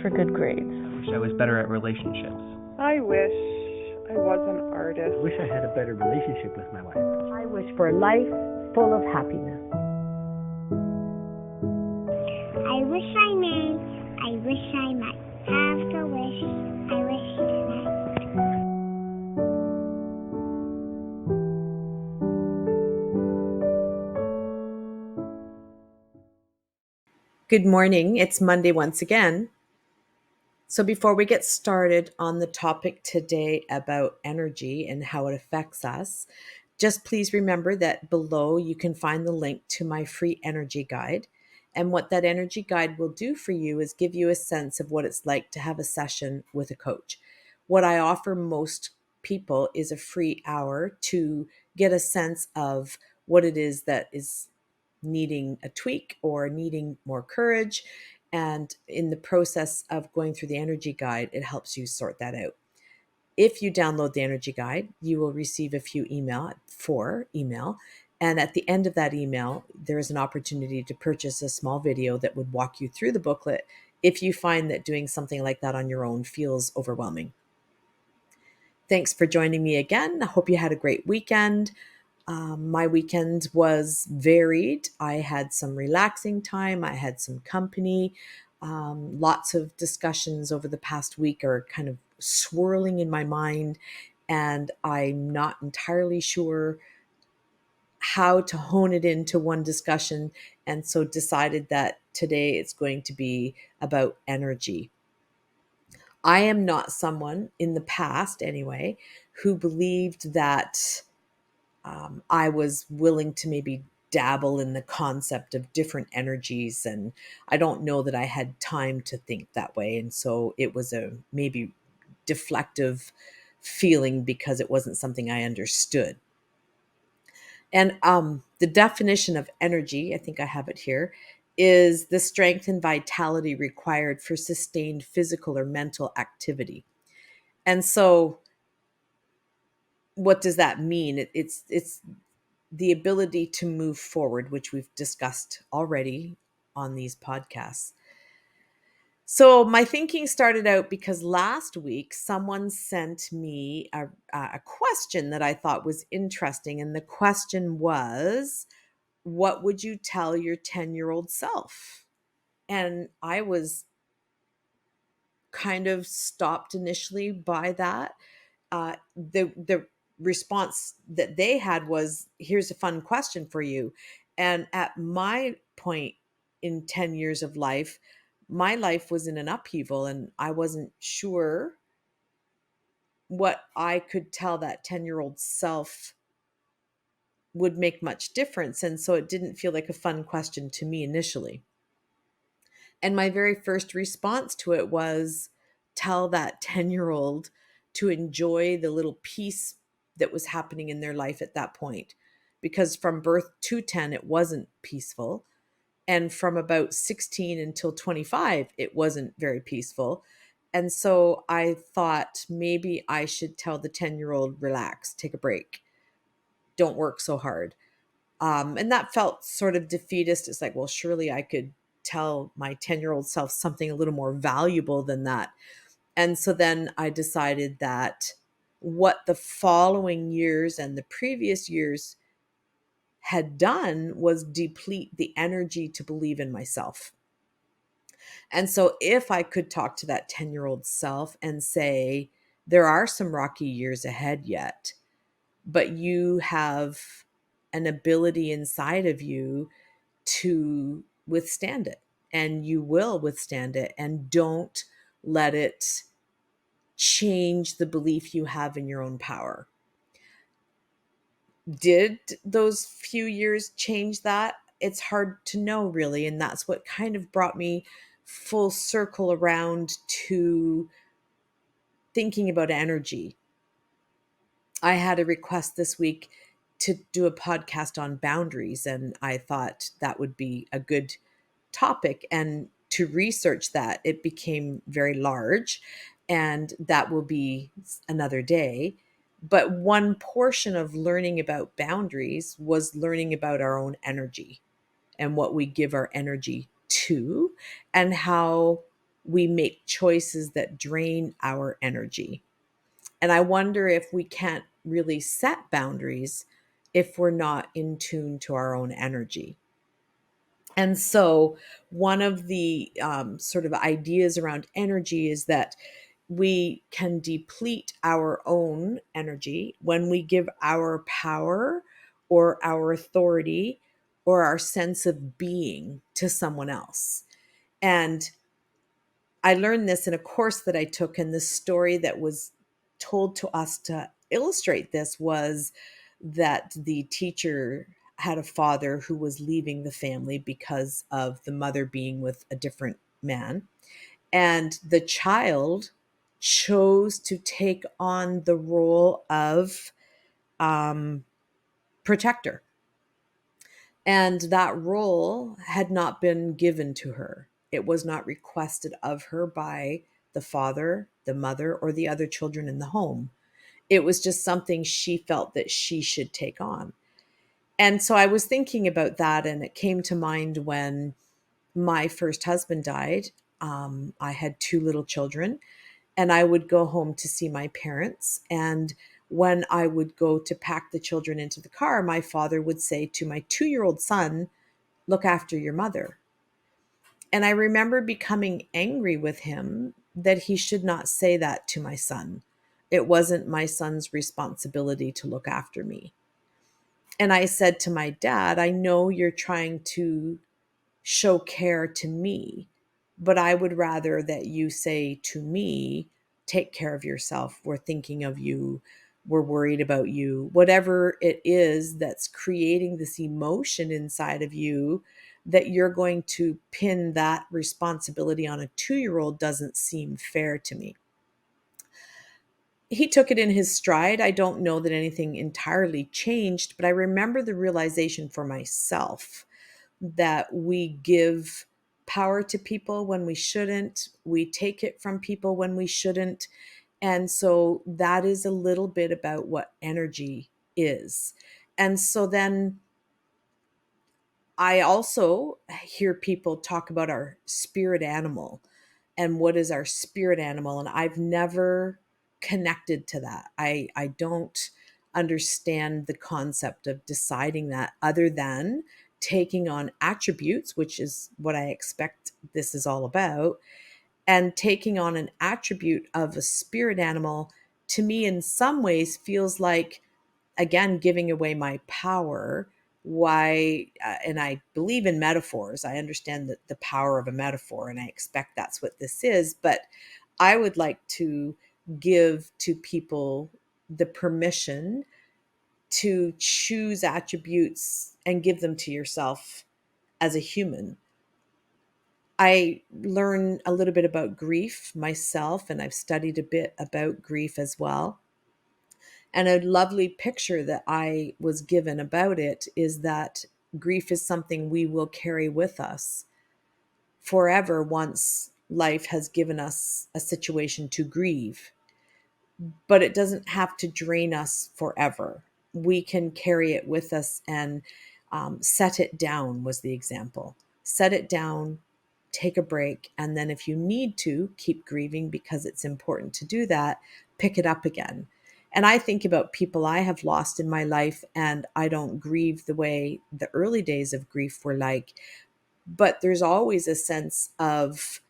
for good grades. I wish I was better at relationships. I wish I was an artist. I wish I had a better relationship with my wife. I wish for a life full of happiness. I wish I may. I wish I might have the wish. I wish tonight. Good morning. It's Monday once again. So before we get started on the topic today about energy and how it affects us, just please remember that below you can find the link to my free energy guide. And what that energy guide will do for you is give you a sense of what it's like to have a session with a coach. What I offer most people is a free hour to get a sense of what it is that is needing a tweak or needing more courage. And in the process of going through the energy guide, it helps you sort that out. If you download the energy guide, you will receive a few email. And at the end of that email, there is an opportunity to purchase a small video that would walk you through the booklet if you find that doing something like that on your own feels overwhelming. Thanks for joining me again. I hope you had a great weekend. My weekend was varied. I had some relaxing time. I had some company. Lots of discussions over the past week are kind of swirling in my mind, and I'm not entirely sure how to hone it into one discussion, and so decided that today it's going to be about energy. I am not someone, in the past anyway, who believed that I was willing to maybe dabble in the concept of different energies. And I don't know that I had time to think that way. And so it was a maybe deflective feeling because it wasn't something I understood. And the definition of energy, I think I have it here, is the strength and vitality required for sustained physical or mental activity. And so what does that mean? It's the ability to move forward, which we've discussed already on these podcasts. So my thinking started out because last week someone sent me a question that I thought was interesting. And the question was, what would you tell your 10-year-old self? And I was kind of stopped initially by that. The response that they had was, here's a fun question for you. And at my point in 10 years of life, my life was in an upheaval and I wasn't sure what I could tell that 10-year-old self would make much difference. And so it didn't feel like a fun question to me initially. And my very first response to it was, tell that 10-year-old to enjoy the little peace that was happening in their life at that point. Because from birth to 10, it wasn't peaceful. And from about 16 until 25, it wasn't very peaceful. And so I thought maybe I should tell the 10-year-old, relax, take a break. Don't work so hard. And that felt sort of defeatist. It's like, well, surely I could tell my 10-year-old self something a little more valuable than that. And so then I decided that what the following years and the previous years had done was deplete the energy to believe in myself. And so if I could talk to that 10-year-old self and say, there are some rocky years ahead yet, but you have an ability inside of you to withstand it, and you will withstand it, and don't let it change the belief you have in your own power. Did those few years change that? It's hard to know, really, and that's what kind of brought me full circle around to thinking about energy. I had a request this week to do a podcast on boundaries, and I thought that would be a good topic. And to research that, it became very large, and that will be another day. But one portion of learning about boundaries was learning about our own energy and what we give our energy to, and how we make choices that drain our energy. And I wonder if we can't really set boundaries if we're not in tune to our own energy. And so, one of the sort of ideas around energy is that we can deplete our own energy when we give our power or our authority or our sense of being to someone else. And I learned this in a course that I took, and the story that was told to us to illustrate this was that the teacher had a father who was leaving the family because of the mother being with a different man. And the child chose to take on the role of um, protector. And that role had not been given to her. It was not requested of her by the father, the mother, or the other children in the home. It was just something she felt that she should take on. And so I was thinking about that, and it came to mind when my first husband died. I had two little children, and I would go home to see my parents. And when I would go to pack the children into the car, my father would say to my 2-year-old son, "Look after your mother." And I remember becoming angry with him that he should not say that to my son. It wasn't my son's responsibility to look after me. And I said to my dad, "I know you're trying to show care to me, but I would rather that you say to me, take care of yourself. We're thinking of you. We're worried about you." Whatever it is that's creating this emotion inside of you, that you're going to pin that responsibility on a 2-year-old doesn't seem fair to me. He took it in his stride. I don't know that anything entirely changed, but I remember the realization for myself that we give power to people when we shouldn't. We take it from people when we shouldn't. And so that is a little bit about what energy is. And so then I also hear people talk about our spirit animal and what is our spirit animal. And I've never connected to that. I don't understand the concept of deciding that other than taking on attributes, which is what I expect this is all about. And taking on an attribute of a spirit animal, to me, in some ways, feels like, again, giving away my power. Why And I believe in metaphors. I understand the power of a metaphor, and I expect that's what this is. But I would like to give to people the permission to choose attributes and give them to yourself as a human. I learn a little bit about grief myself, and I've studied a bit about grief as well. And a lovely picture that I was given about it is that grief is something we will carry with us forever once life has given us a situation to grieve. But it doesn't have to drain us forever. We can carry it with us and set it down, was the example. Set it down, take a break, and then if you need to, keep grieving because it's important to do that, pick it up again. And I think about people I have lost in my life, and I don't grieve the way the early days of grief were like, but there's always a sense of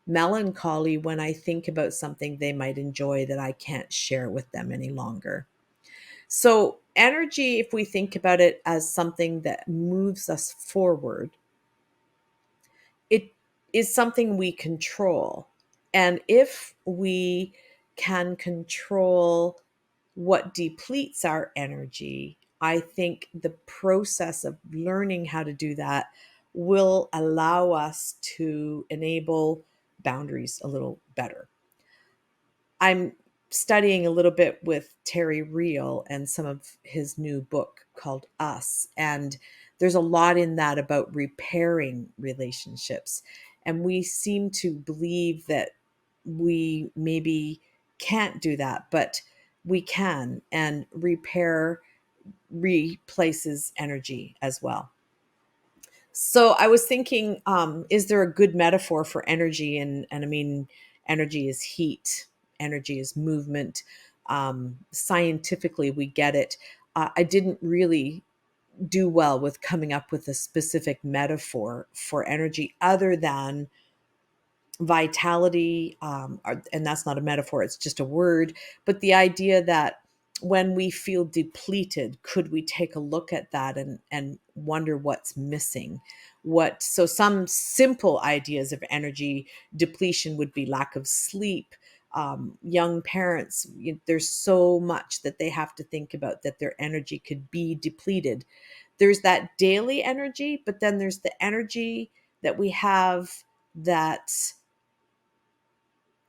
melancholy when I think about something they might enjoy that I can't share with them any longer. So, energy, if we think about it as something that moves us forward, it is something we control. And if we can control what depletes our energy, I think the process of learning how to do that will allow us to enable boundaries a little better. I'm studying a little bit with Terry Real and some of his new book called Us. And there's a lot in that about repairing relationships. And we seem to believe that we maybe can't do that, but we can. And repair replaces energy as well. So I was thinking, is there a good metaphor for energy? And I mean, energy is heat, energy is movement. Scientifically, we get it. I didn't really do well with coming up with a specific metaphor for energy other than vitality, and that's not a metaphor, it's just a word. But the idea that when we feel depleted, could we take a look at that and wonder what's missing? So some simple ideas of energy depletion would be lack of sleep. Young parents, there's so much that they have to think about, that their energy could be depleted. There's that daily energy, but then there's the energy that we have that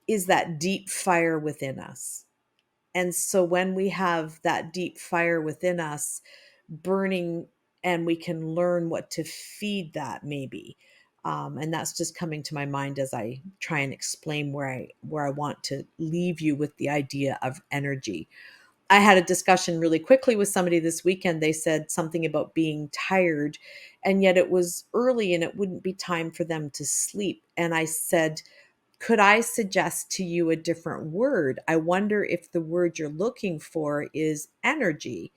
is that deep fire within us. And so when we have that deep fire within us burning, and we can learn what to feed that, maybe. And that's just coming to my mind as I try and explain where I want to leave you with the idea of energy. I had a discussion really quickly with somebody this weekend. They said something about being tired, and yet it was early and it wouldn't be time for them to sleep. And I said, could I suggest to you a different word? I wonder if the word you're looking for is energy.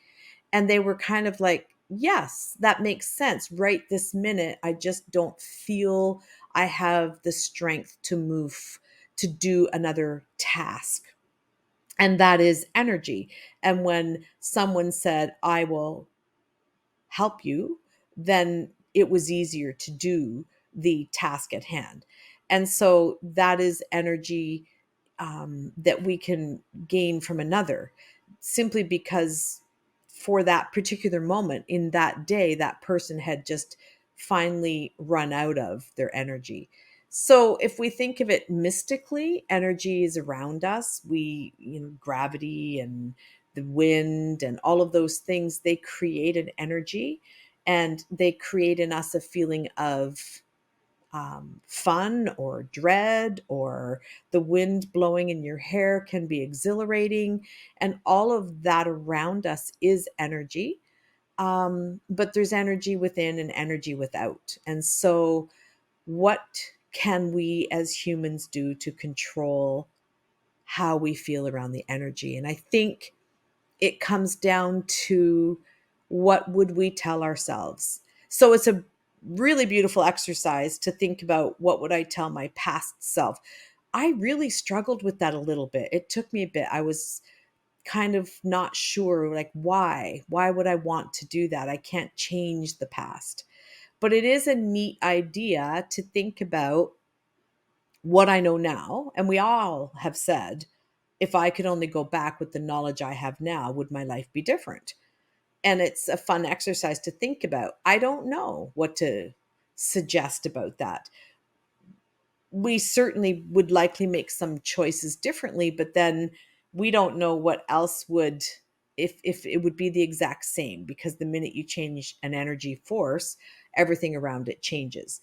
And they were kind of like, yes, that makes sense. Right this minute, I just don't feel I have the strength to move, to do another task. And that is energy. And when someone said, I will help you, then it was easier to do the task at hand. And so that is energy, that we can gain from another, simply because for that particular moment in that day, that person had just finally run out of their energy. So if we think of it mystically, energy is around us. Gravity and the wind and all of those things, they create an energy, and they create in us a feeling of fun or dread, or the wind blowing in your hair can be exhilarating. And all of that around us is energy. But there's energy within and energy without. And so, what can we as humans do to control how we feel around the energy? And I think it comes down to, what would we tell ourselves? So it's a really beautiful exercise to think about, what would I tell my past self? I really struggled with that a little bit. It took me a bit. I was kind of not sure, like, why would I want to do that? I can't change the past. But it is a neat idea to think about what I know now. And we all have said, if I could only go back with the knowledge I have now, would my life be different? And it's a fun exercise to think about. I don't know what to suggest about that. We certainly would likely make some choices differently, but then we don't know what else would, if it would be the exact same, because the minute you change an energy force, everything around it changes.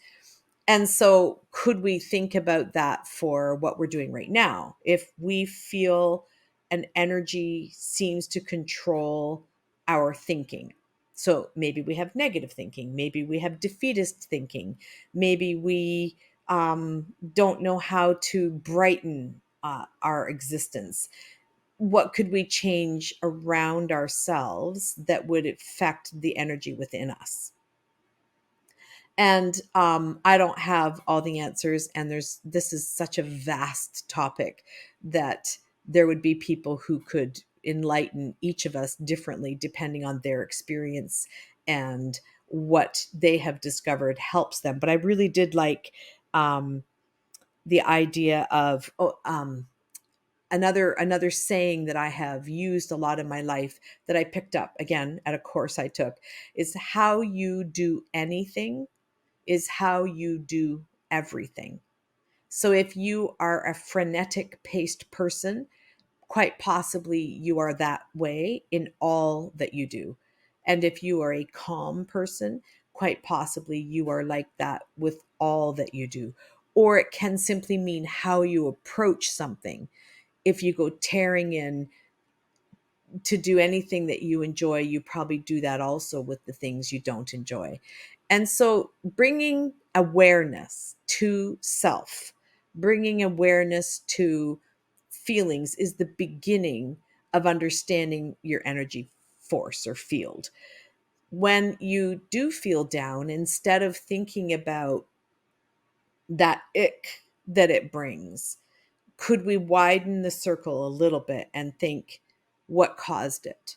And so, could we think about that for what we're doing right now? If we feel an energy seems to control our thinking. So maybe we have negative thinking, maybe we have defeatist thinking, maybe we don't know how to brighten our existence. What could we change around ourselves that would affect the energy within us? And I don't have all the answers, and this is such a vast topic that there would be people who could enlighten each of us differently depending on their experience and what they have discovered helps them. But I really did like um, the idea of another saying that I have used a lot in my life, that I picked up again at a course I took, is, how you do anything is how you do everything. So if you are a frenetic paced person, quite possibly you are that way in all that you do. And if you are a calm person, quite possibly you are like that with all that you do. Or it can simply mean how you approach something. If you go tearing in to do anything that you enjoy, you probably do that also with the things you don't enjoy. And so bringing awareness to self, bringing awareness to feelings is the beginning of understanding your energy force or field. When you do feel down, instead of thinking about that ick that it brings, could we widen the circle a little bit and think, what caused it?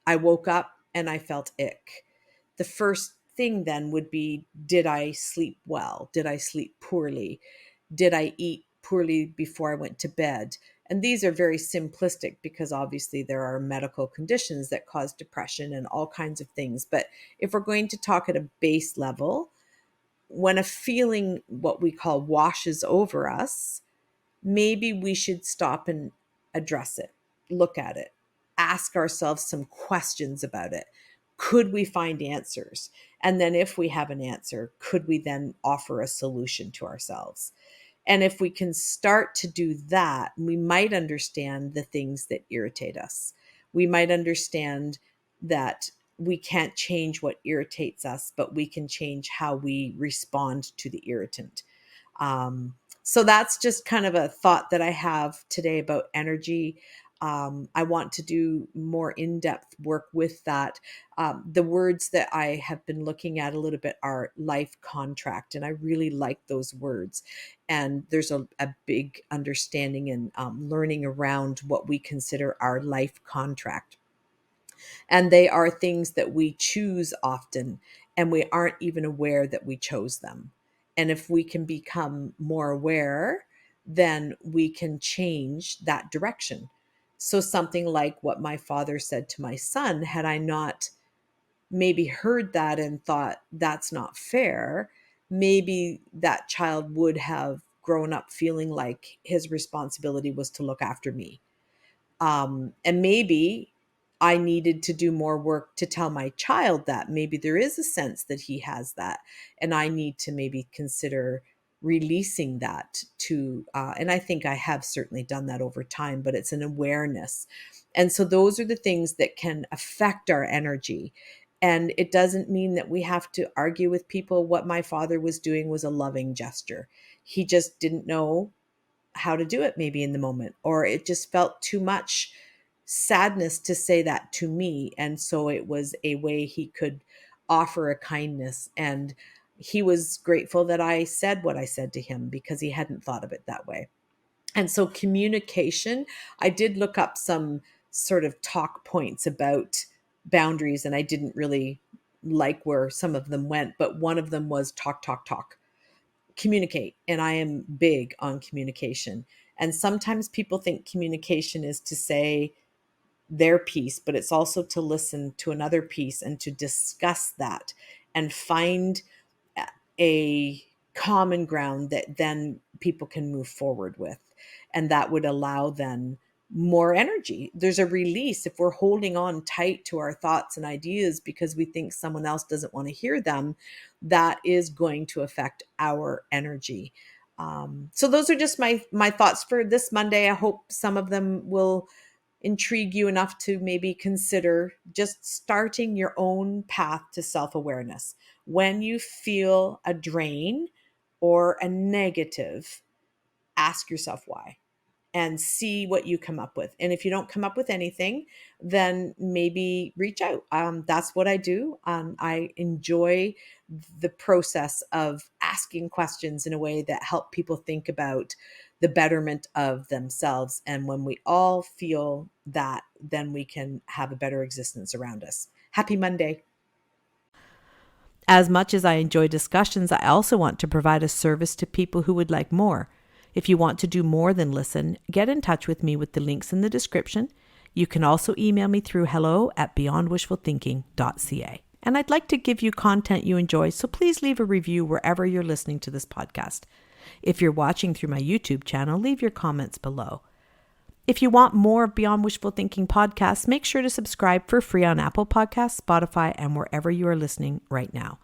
I woke up and I felt ick. The first thing then would be, did I sleep well? Did I sleep poorly? Did I eat poorly before I went to bed? And these are very simplistic because obviously there are medical conditions that cause depression and all kinds of things. But if we're going to talk at a base level, when a feeling, what we call, washes over us, maybe we should stop and address it, look at it, ask ourselves some questions about it. Could we find answers? And then if we have an answer, could we then offer a solution to ourselves? And if we can start to do that, we might understand the things that irritate us. We might understand that we can't change what irritates us, but we can change how we respond to the irritant. So that's just kind of a thought that I have today about energy. I want to do more in-depth work with that. The words that I have been looking at a little bit are life contract, and I really like those words. And there's a big understanding and learning around what we consider our life contract. And they are things that we choose often, and we aren't even aware that we chose them. And if we can become more aware, then we can change that direction. So, something like what my father said to my son, had I not maybe heard that and thought that's not fair, maybe that child would have grown up feeling like his responsibility was to look after me. And maybe I needed to do more work to tell my child that maybe there is a sense that he has that. And I need to maybe consider releasing that to, and I think I have certainly done that over time, but it's an awareness. And so those are the things that can affect our energy. And it doesn't mean that we have to argue with people. What my father was doing was a loving gesture. He just didn't know how to do it maybe in the moment, or it just felt too much sadness to say that to me. And so it was a way he could offer a kindness. And he was grateful that I said what I said to him because he hadn't thought of it that way. And so communication, I did look up some sort of talk points about boundaries, and I didn't really like where some of them went, but one of them was talk, talk, talk. Communicate. And I am big on communication. And sometimes people think communication is to say their piece, but it's also to listen to another piece and to discuss that and find a common ground that then people can move forward with. And that would allow then more energy. There's a release if we're holding on tight to our thoughts and ideas because we think someone else doesn't want to hear them. That is going to affect our energy. So those are just my thoughts for this Monday. I hope some of them will intrigue you enough to maybe consider just starting your own path to self-awareness. When you feel a drain or a negative, ask yourself why and see what you come up with. And if you don't come up with anything, then maybe reach out. That's what I do. I enjoy the process of asking questions in a way that help people think about the betterment of themselves. And when we all feel that, then we can have a better existence around us. Happy Monday. As much as I enjoy discussions, I also want to provide a service to people who would like more. If you want to do more than listen, get in touch with me with the links in the description. You can also email me through hello@beyondwishfulthinking.ca. And I'd like to give you content you enjoy, so please leave a review wherever you're listening to this podcast. If you're watching through my YouTube channel, leave your comments below. If you want more of Beyond Wishful Thinking podcasts, make sure to subscribe for free on Apple Podcasts, Spotify, and wherever you are listening right now.